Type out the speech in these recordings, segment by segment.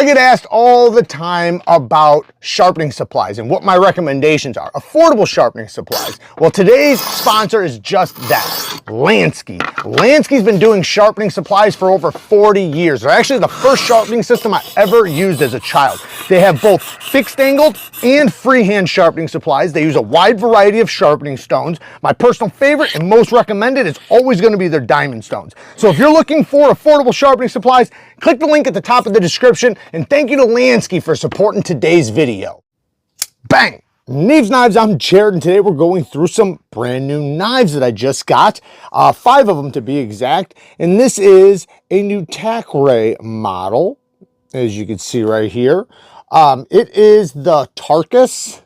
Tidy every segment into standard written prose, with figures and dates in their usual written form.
I get asked all the time about sharpening supplies and what my recommendations are. Affordable sharpening supplies. Well, today's sponsor is just that, Lansky. Lansky's been doing sharpening supplies for over 40 years. They're actually the first sharpening system I ever used as a child. They have both fixed angled and freehand sharpening supplies. They use a wide variety of sharpening stones. My personal favorite and most recommended is always going to be their diamond stones. So if you're looking for affordable sharpening supplies, click the link at the top of the description, and thank you to Lansky for supporting today's video. Bang! Neeves Knives, I'm Jared, and today we're going through some brand new knives that I just got, 5 of them to be exact, and this is a new Tacray model, as you can see right here. It is the Tarus.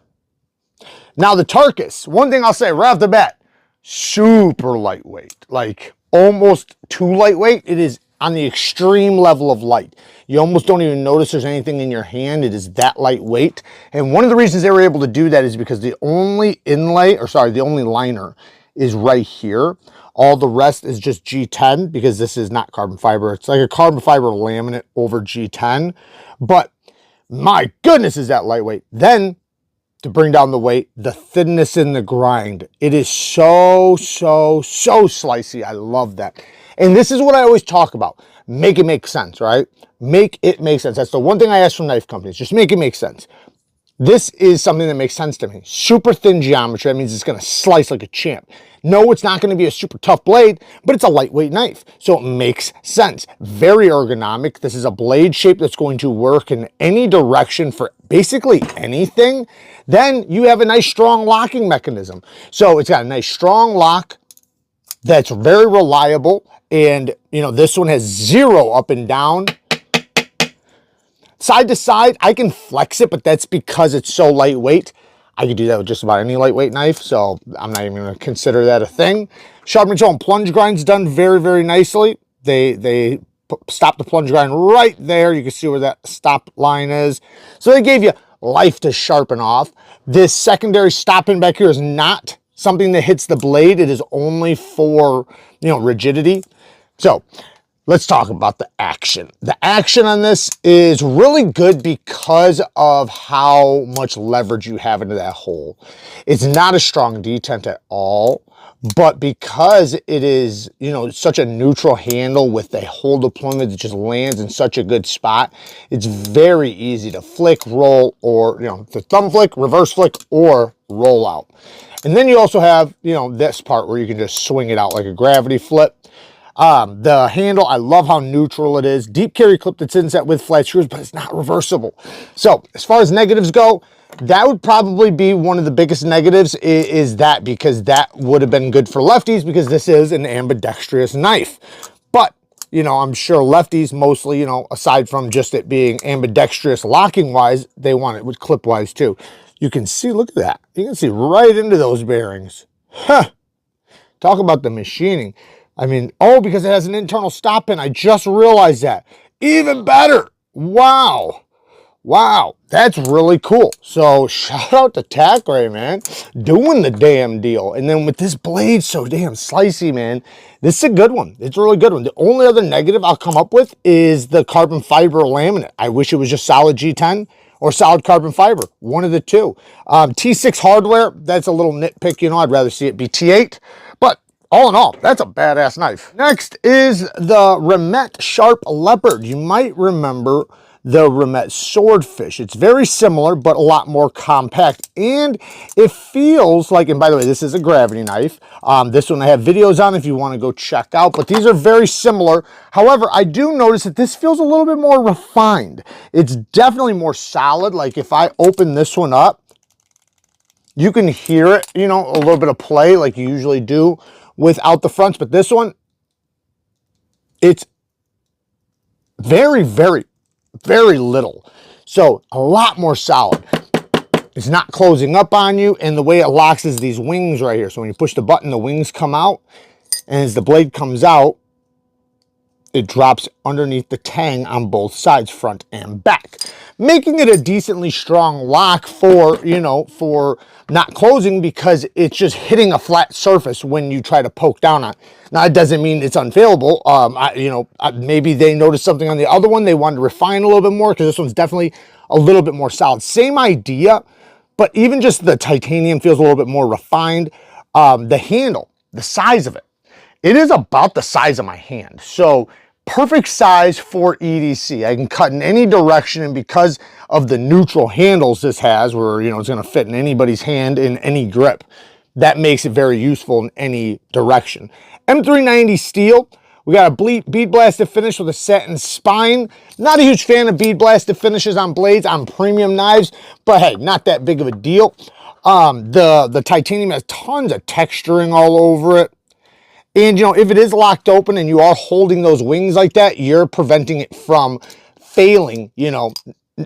Now the Tarus, one thing I'll say right off the bat, super lightweight, like almost too lightweight. It is on the extreme level of light. You almost don't even notice there's anything in your hand. It is that lightweight. And one of the reasons they were able to do that is because the only inlay, or sorry, the only liner is right here. All the rest is just G10 because this is not carbon fiber. It's like a carbon fiber laminate over G10. But my goodness, is that lightweight. Then to bring down the weight, the thinness in the grind. It is so slicey. I love that. And this is what I always talk about. Make it make sense, right? Make it make sense. That's the one thing I ask from knife companies. Just make it make sense. This is something that makes sense to me. Super thin geometry. That means it's going to slice like a champ. No, it's not going to be a super tough blade, but it's a lightweight knife. So it makes sense. Very ergonomic. This is a blade shape that's going to work in any direction for basically anything. Then you have a nice strong locking mechanism. So it's got a nice strong lock that's very reliable. And, you know, this one has 0 up and down. Side to side, I can flex it, but that's because it's so lightweight. I could do that with just about any lightweight knife, so I'm not even going to consider that a thing. Sharpening tool and plunge grind's done very nicely. They stop the plunge grind right there. You can see where that stop line is. So they gave you life to sharpen off. This secondary stop pin back here is not something that hits the blade. It is only for, you know, rigidity. So let's talk about the action. The action on this is really good because of how much leverage you have into that hole. It's not a strong detent at all, but because it is, you know, such a neutral handle with a hole deployment that just lands in such a good spot, it's very easy to flick, roll, or, you know, the thumb flick, reverse flick, or roll out. And then you also have, you know, this part where you can just swing it out like a gravity flip. The handle, I love how neutral it is. Deep carry clip that's inset with flat screws, but it's not reversible. So as far as negatives go, that would probably be one of the biggest negatives is that, because that would have been good for lefties because this is an ambidextrous knife. But, you know, I'm sure lefties mostly, you know, aside from just it being ambidextrous locking wise, they want it with clip wise too. You can see, look at that. You can see right into those bearings. Huh. Talk about the machining. I mean, oh, because it has an internal stop pin. I just realized that. Even better. Wow. Wow. That's really cool. So shout out to Tacray, man. Doing the damn deal. And then with this blade so damn slicey, man, this is a good one. It's a really good one. The only other negative I'll come up with is the carbon fiber laminate. I wish it was just solid G10 or solid carbon fiber. One of the two. T6 hardware, that's a little nitpick. You know, I'd rather see it be T8. But all in all, that's a badass knife. Next is the Remette Leopard. You might remember the Remette Swordfish. It's very similar, but a lot more compact. And it feels like, and by the way, this is a gravity knife. This one I have videos on if you want to go check out, but these are very similar. However, I do notice that this feels a little bit more refined. It's definitely more solid. Like if I open this one up, you can hear it, you know, a little bit of play like you usually do without the fronts, but this one, it's very little. So a lot more solid. It's not closing up on you, and the way it locks is these wings right here. So when you push the button, the wings come out, and as the blade comes out, it drops underneath the tang on both sides, front and back. making it a decently strong lock for, you know, for not closing, because it's just hitting a flat surface when you try to poke down on it. Now, it doesn't mean it's unfailable. Maybe they noticed something on the other one they wanted to refine a little bit more, because this one's definitely a little bit more solid. Same idea, but even just the titanium feels a little bit more refined. The handle, the size of it, it is about the size of my hand. So perfect size for EDC. I can cut in any direction, and because of the neutral handles this has, where, you know, it's going to fit in anybody's hand in any grip, that makes it very useful in any direction. M390 steel. We got a bead blasted finish with a satin spine. Not a huge fan of bead blasted finishes on blades on premium knives, but hey, not that big of a deal. The titanium has tons of texturing all over it. And, you know, if it is locked open and you are holding those wings like that, you're preventing it from failing, you know,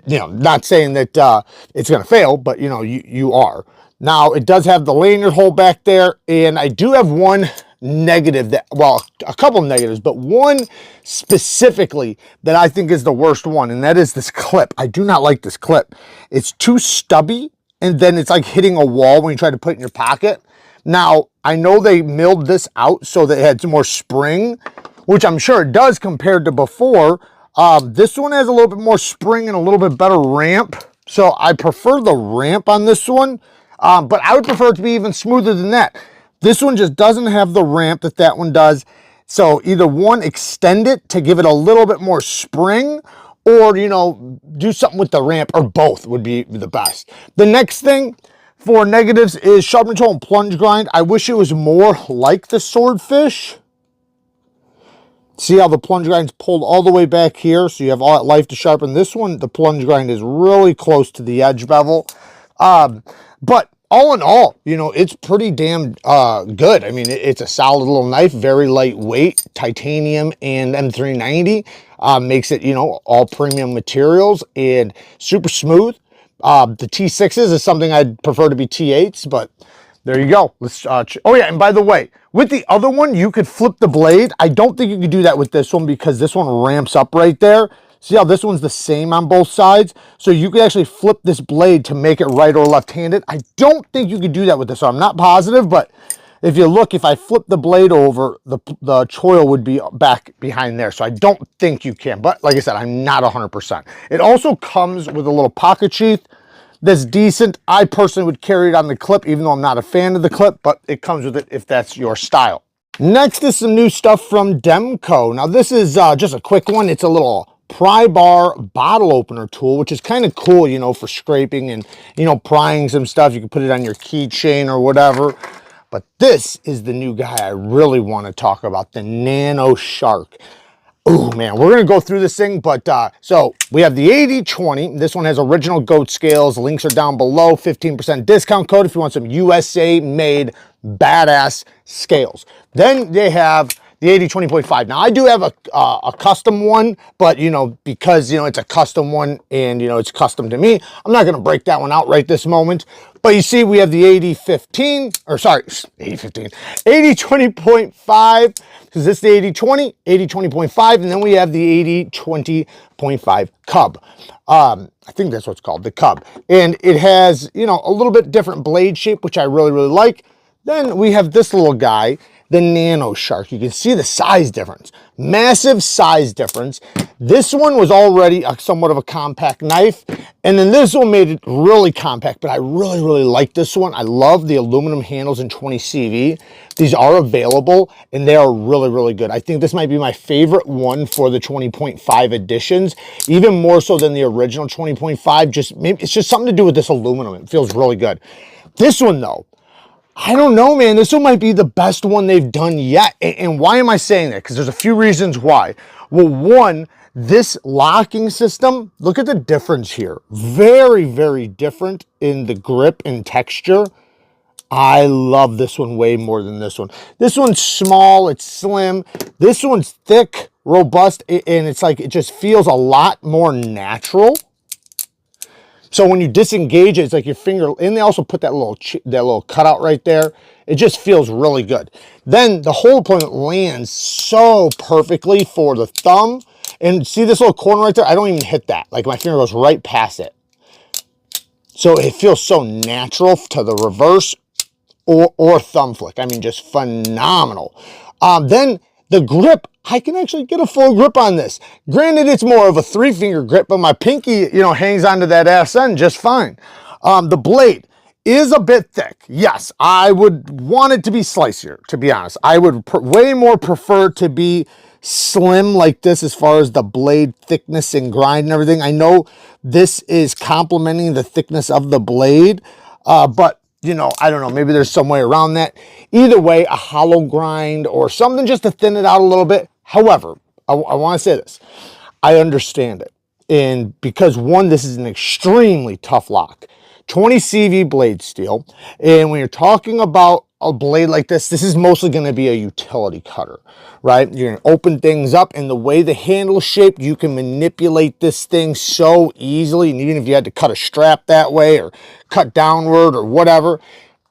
not saying that it's going to fail, but, you know, you are. Now, it does have the lanyard hole back there, and I do have one negative that, well, a couple negatives, but one specifically that I think is the worst one, and that is this clip. I do not like this clip. It's too stubby, and then it's like hitting a wall when you try to put it in your pocket. Now, I know they milled this out so that it had some more spring, which I'm sure it does compared to before. This one has a little bit more spring and a little bit better ramp, so I prefer the ramp on this one, but I would prefer it to be even smoother than that. This one just doesn't have the ramp that that one does, so either one, extend it to give it a little bit more spring, or, you know, do something with the ramp, or both would be the best. The next thing for negatives is sharpening tool and plunge grind. I wish it was more like the swordfish. See how the plunge grind's pulled all the way back here, so you have all that life to sharpen. This one, the plunge grind is really close to the edge bevel. But all in all, you know, it's pretty damn good. I mean, it's a solid little knife, very lightweight, titanium and M390. Makes it, you know, all premium materials and super smooth. The T6s is something I'd prefer to be T8s, but there you go. Let's, oh yeah, and by the way, with the other one, you could flip the blade. I don't think you could do that with this one, because this one ramps up right there. See how this one's the same on both sides? So you could actually flip this blade to make it right or left-handed. I don't think you could do that with this, so I'm not positive, but if you look, if I flip the blade over, the choil would be back behind there. So I don't think you can, but like I said, I'm not 100%. It also comes with a little pocket sheath that's decent. I personally would carry it on the clip, even though I'm not a fan of the clip, but it comes with it if that's your style. Next is some new stuff from Demco. Now this is just a quick one. It's a little pry bar bottle opener tool, which is kind of cool, you know, for scraping and, you know, prying some stuff. You can put it on your keychain or whatever. But this is the new guy I really want to talk about, the Nano Shark. Oh man, we're going to go through this thing, but so we have the 80/20. This one has original goat scales. Links are down below. 15% discount code if you want some USA made badass scales. Then they have the 80/20.5. Now I do have a custom one, but you know, because, you know, it's a custom one and, you know, it's custom to me, I'm not going to break that one out right this moment. But you see, we have the 80/15, or sorry, 80/15, 80/20.5, because this is the 80/20, 80/20.5, and then we have the 80/20.5 Cub. I think that's what it's called, the Cub. And it has, you know, a little bit different blade shape, which I really, really like. Then we have this little guy, the Nano Shark. You can see the size difference, massive size difference. This one was already somewhat of a compact knife, and then this one made it really compact, but I really, really like this one. I love the aluminum handles in 20 CV. These are available, and they are really, really good. I think this might be my favorite one for the 20.5 editions, even more so than the original 20.5. Just maybe it's just something to do with this aluminum. It feels really good. This one, though, I don't know, man. This one might be the best one they've done yet. And why am I saying that? Because there's a few reasons why. Well, one, this locking system, look at the difference here. Very, very different in the grip and texture. I love this one way more than this one. This one's small, it's slim. This one's thick, robust, and it's like, it just feels a lot more natural. So when you disengage it, it's like your finger, and they also put that little cutout right there. It just feels really good. Then the whole deployment lands so perfectly for the thumb, And see this little corner right there? I don't even hit that. Like my finger goes right past it. So it feels so natural to the reverse or thumb flick. I mean, just phenomenal. Then the grip, I can actually get a full grip on this. Granted, it's more of a 3-finger grip, but my pinky, hangs onto that ass end just fine. The blade is a bit thick. Yes, I would want it to be slicier, to be honest. I would way more prefer to be slim like this as far as the blade thickness and grind and everything. I know this is complementing the thickness of the blade, but I don't know, maybe there's some way around that. Either way, a hollow grind or something just to thin it out a little bit. However, I want to say this. I understand it. And because one, this is an extremely tough lock. 20 CV blade steel. And when you're talking about a blade like this is mostly going to be a utility cutter, right? You're going to open things up, and the way the handle is shaped, you can manipulate this thing so easily. And even if you had to cut a strap that way or cut downward or whatever,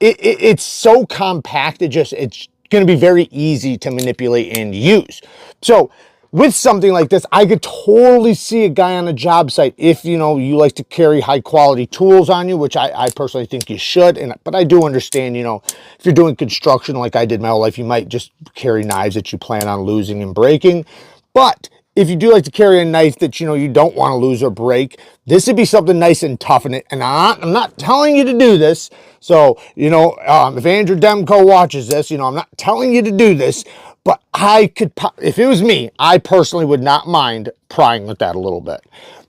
it's so compact. It's going to be very easy to manipulate and use. So with something like this, I could totally see a guy on a job site, if you like to carry high quality tools on you, which I personally think you should. But I do understand, if you're doing construction like I did my whole life, you might just carry knives that you plan on losing and breaking. But if you do like to carry a knife that you don't want to lose or break, this would be something nice and tough in it. And I'm not telling you to do this. So if Andrew Demko watches this, I'm not telling you to do this. But I could, if it was me, I personally would not mind prying with that a little bit.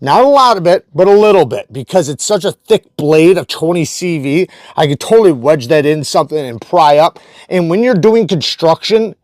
Not a lot of it, but a little bit, because it's such a thick blade of 20 CV. I could totally wedge that in something and pry up. And when you're doing construction,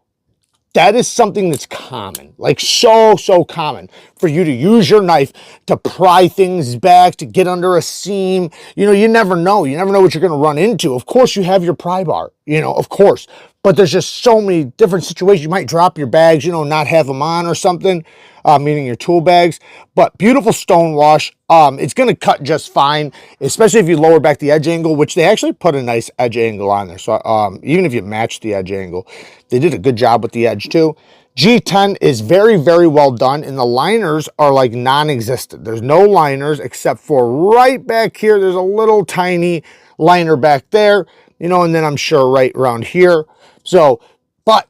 that is something that's common, like so common, for you to use your knife to pry things back, to get under a seam. You never know. You never know what you're going to run into. Of course, you have your pry bar, of course. But there's just so many different situations. You might drop your bags, not have them on or something, meaning your tool bags. But beautiful stone wash. It's going to cut just fine, especially if you lower back the edge angle, which they actually put a nice edge angle on there. So even if you match the edge angle, they did a good job with the edge too. G10 is very, very well done, and the liners are like non-existent. There's no liners except for right back here. There's a little tiny liner back there, and then I'm sure right around here. So, but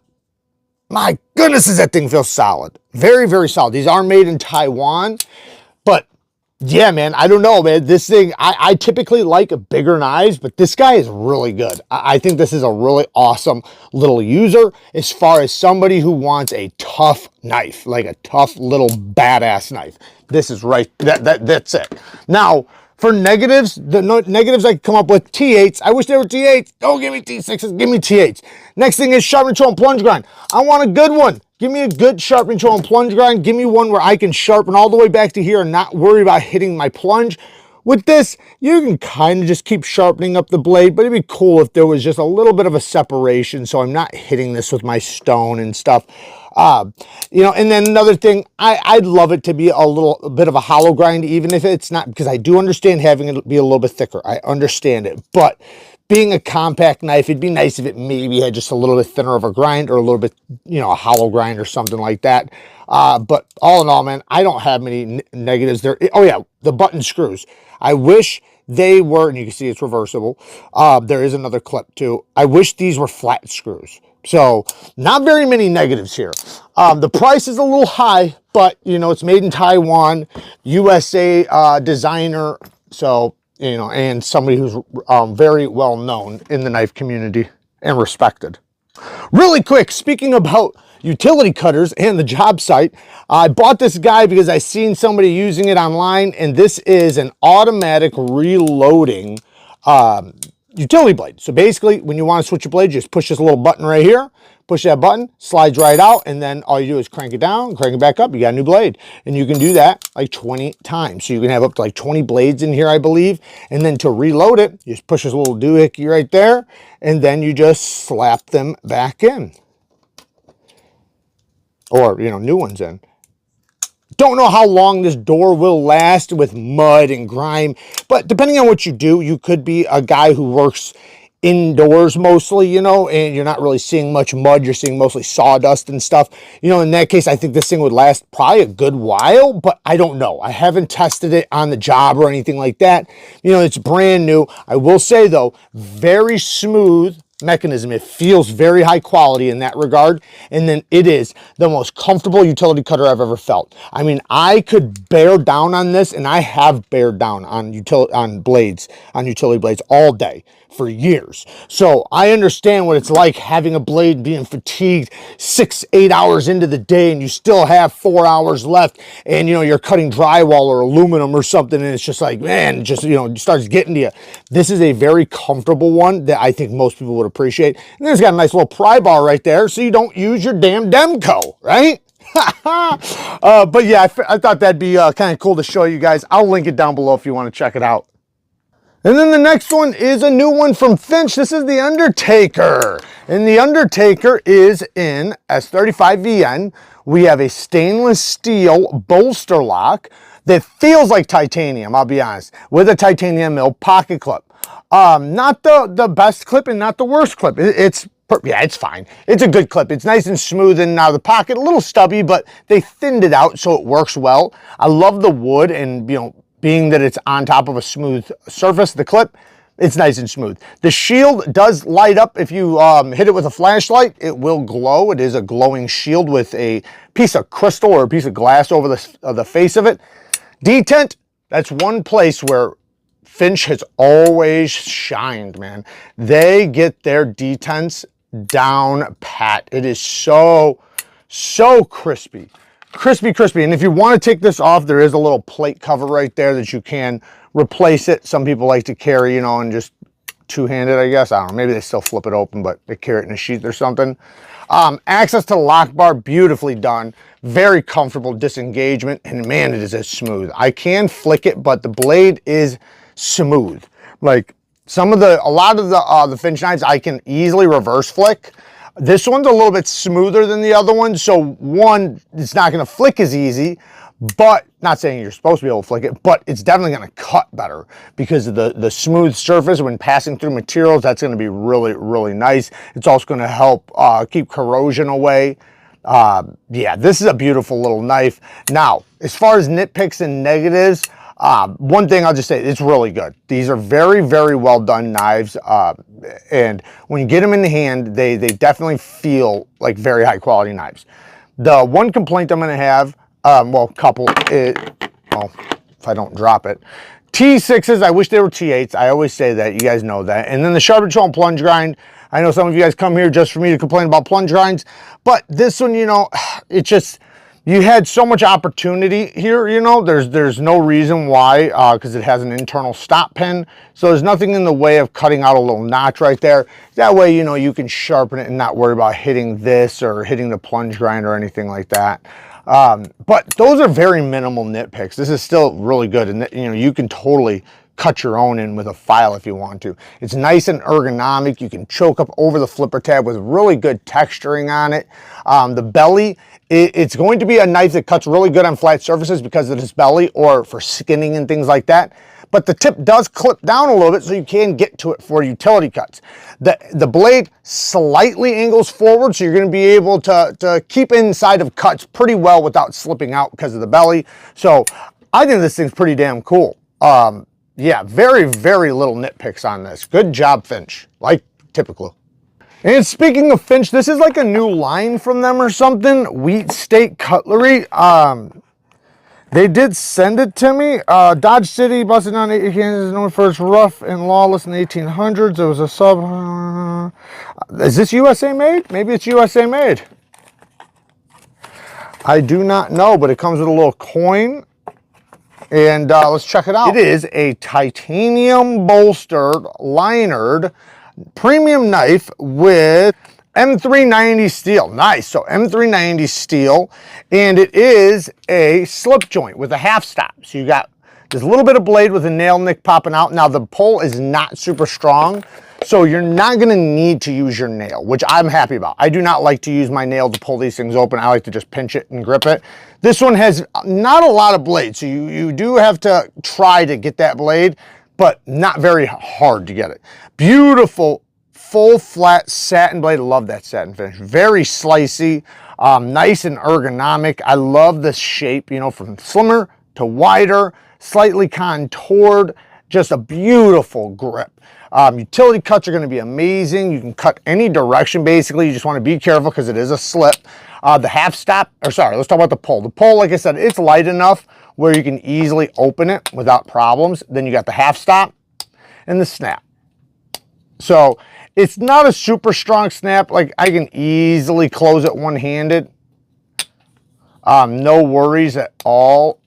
my goodness, does that thing feel solid. Very, very solid. These are made in Taiwan, but yeah, man, I don't know, man. This thing, I typically like bigger knives, but this guy is really good. I think this is a really awesome little user as far as somebody who wants a tough knife, like a tough little badass knife. This is right, that's it. Now, for negatives, the negatives I come up with, T8s. I wish they were T8s. Don't give me T6s, give me T8s. Next thing is sharp control and plunge grind. I want a good one. Give me a good sharp control and plunge grind. Give me one where I can sharpen all the way back to here and not worry about hitting my plunge. With this, you can kind of just keep sharpening up the blade, but it'd be cool if there was just a little bit of a separation so I'm not hitting this with my stone and stuff. And then another thing, I'd love it to be a little bit of a hollow grind, even if it's not, because I do understand having it be a little bit thicker. I understand it, but being a compact knife, it'd be nice if it maybe had just a little bit thinner of a grind or a little bit, a hollow grind or something like that. But all in all, man, I don't have many negatives there. Oh yeah, the button screws. I wish they were, and you can see it's reversible. There is another clip too. I wish these were flat screws. So not very many negatives here. The price is a little high, but it's made in Taiwan, USA designer. So, and somebody who's very well known in the knife community and respected. Really quick, speaking about utility cutters and the job site, I bought this guy because I seen somebody using it online, and this is an automatic reloading utility blade. So basically, when you want to switch your blade, you just push this little button right here, push that button, slides right out, and then all you do is crank it down, crank it back up, you got a new blade. And you can do that like 20 times. So you can have up to like 20 blades in here, I believe. And then to reload it, you just push this little doohickey right there, and then you just slap them back in. Or, new ones in. Don't know how long this door will last with mud and grime, but depending on what you do, you could be a guy who works indoors mostly, you know, and you're not really seeing much mud. You're seeing mostly sawdust and stuff. You know, in that case, I think this thing would last probably a good while, but I don't know. I haven't tested it on the job or anything like that. You know, it's brand new. I will say though, very smooth mechanism. It feels very high quality in that regard. And then it is the most comfortable utility cutter I've ever felt. I mean, I could bear down on this, and I have bared down on utility blades all day for years. So I understand what it's like having a blade being fatigued 6-8 hours into the day, and you still have 4 hours left, and you know you're cutting drywall or aluminum or something, and it's just like, man, it just, you know, it starts getting to you. This is a very comfortable one that I think most people would appreciate. And then it's got a nice little pry bar right there, so you don't use your damn Demco, right? But yeah, I thought that'd be kind of cool to show you guys. I'll link it down below if you want to check it out. And then the next one is a new one from Finch. This is the Undertaker. And the Undertaker is in S35VN. We have a stainless steel bolster lock that feels like titanium, I'll be honest, with a titanium mill pocket clip. Not the best clip and not the worst clip. Yeah, it's fine. It's a good clip. It's nice and smooth in and out of the pocket, a little stubby, but they thinned it out so it works well. I love the wood, and you know, being that it's on top of a smooth surface, the clip, it's nice and smooth. The shield does light up. If you hit it with a flashlight, it will glow. It is a glowing shield with a piece of crystal or a piece of glass over the face of it. Detent, that's one place where Finch has always shined, man. They get their detents down pat. It is so crispy. Crispy. And if you want to take this off, there is a little plate cover right there that you can replace it. Some people like to carry, you know, and just two-handed, I guess. I don't know. Maybe they still flip it open, but they carry it in a sheath or something. Access to the lock bar, beautifully done. Very comfortable disengagement. And man, it is as smooth. I can flick it, but the blade is smooth. Like a lot of the Finch knives, I can easily reverse flick. This one's a little bit smoother than the other one, so one, it's not going to flick as easy, but not saying you're supposed to be able to flick it, but it's definitely going to cut better because of the smooth surface when passing through materials. That's going to be really nice. It's also going to help keep corrosion away. Yeah, this is a beautiful little knife. Now, as far as nitpicks and negatives, one thing I'll just say, it's really good. These are very well done knives, and when you get them in the hand, they definitely feel like very high quality knives. The one complaint I'm going to have, well, if I don't drop it, T6s, I wish they were T8s. I always say that, you guys know that. And then the sharp control and plunge grind, I know some of you guys come here just for me to complain about plunge grinds, but this one, you know, it just, you had so much opportunity here, you know, there's no reason why, because it has an internal stop pin. So there's nothing in the way of cutting out a little notch right there. That way, you know, you can sharpen it and not worry about hitting this or hitting the plunge grind or anything like that. But those are very minimal nitpicks. This is still really good. And you know, you can totally cut your own in with a file if you want to. It's nice and ergonomic. You can choke up over the flipper tab with really good texturing on it. The belly, it's going to be a knife that cuts really good on flat surfaces because of this belly, or for skinning and things like that. But the tip does clip down a little bit so you can get to it for utility cuts. The blade slightly angles forward, so you're going to be able to keep inside of cuts pretty well without slipping out because of the belly. So I think this thing's pretty damn cool. Yeah, very little nitpicks on this. Good job, Finch, like typical. And speaking of Finch, this is like a new line from them or something. Wheat State Cutlery. They did send it to me. Dodge City, busted down Kansas, known for its rough and lawless in the 1800s. It was a sub. Is this USA made? Maybe it's USA made. I do not know, but it comes with a little coin. And let's check it out. It is a titanium bolstered, linered, premium knife with M390 steel. Nice. So M390 steel, and it is a slip joint with a half stop. So you got this little bit of blade with a nail nick popping out. Now the pull is not super strong, so you're not going to need to use your nail, which I'm happy about. I do not like to use my nail to pull these things open. I like to just pinch it and grip it. This one has not a lot of blade, so you do have to try to get that blade, but not very hard to get it. Beautiful full flat satin blade. I love that satin finish. Very slicey, nice and ergonomic. I love this shape, you know, from slimmer to wider, slightly contoured, just a beautiful grip. Utility cuts are going to be amazing. You can cut any direction, basically. You just want to be careful because it is a slip. The half stop, or sorry, let's talk about the pull. The pull, like I said, it's light enough where you can easily open it without problems. Then you got the half stop and the snap. So it's not a super strong snap. Like, I can easily close it one-handed. No worries at all.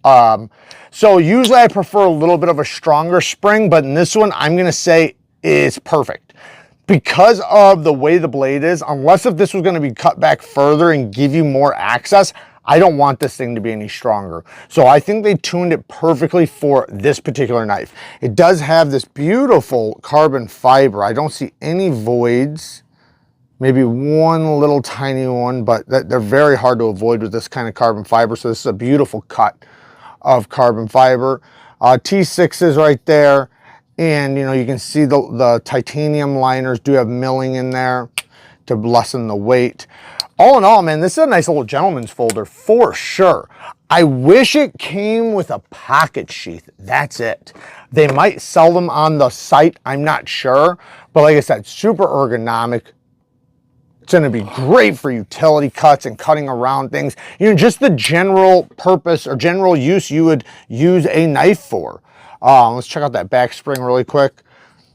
So usually I prefer a little bit of a stronger spring, but in this one, I'm going to say is perfect. Because of the way the blade is, unless if this was going to be cut back further and give you more access, I don't want this thing to be any stronger. So I think they tuned it perfectly for this particular knife. It does have this beautiful carbon fiber. I don't see any voids. Maybe one little tiny one, but they're very hard to avoid with this kind of carbon fiber. So this is a beautiful cut of carbon fiber. T6s right there. And, you know, you can see the titanium liners do have milling in there to lessen the weight. All in all, man, this is a nice little gentleman's folder for sure. I wish it came with a pocket sheath. That's it. They might sell them on the site. I'm not sure. But like I said, super ergonomic. It's going to be great for utility cuts and cutting around things. You know, just the general purpose or general use you would use a knife for. Let's check out that back spring really quick.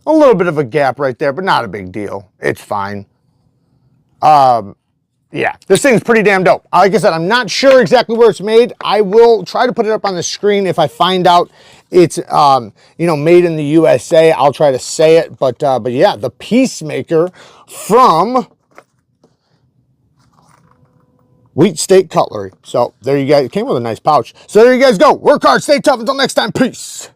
A little bit of a gap right there, but not a big deal. It's fine. Yeah, this thing's pretty damn dope. Like I said, I'm not sure exactly where it's made. I will try to put it up on the screen if I find out it's, you know, made in the USA. I'll try to say it. But yeah, the Peacemaker from State Cutlery. So there you guys, it came with a nice pouch. So there you guys go. Work hard, stay tough. Until next time, peace.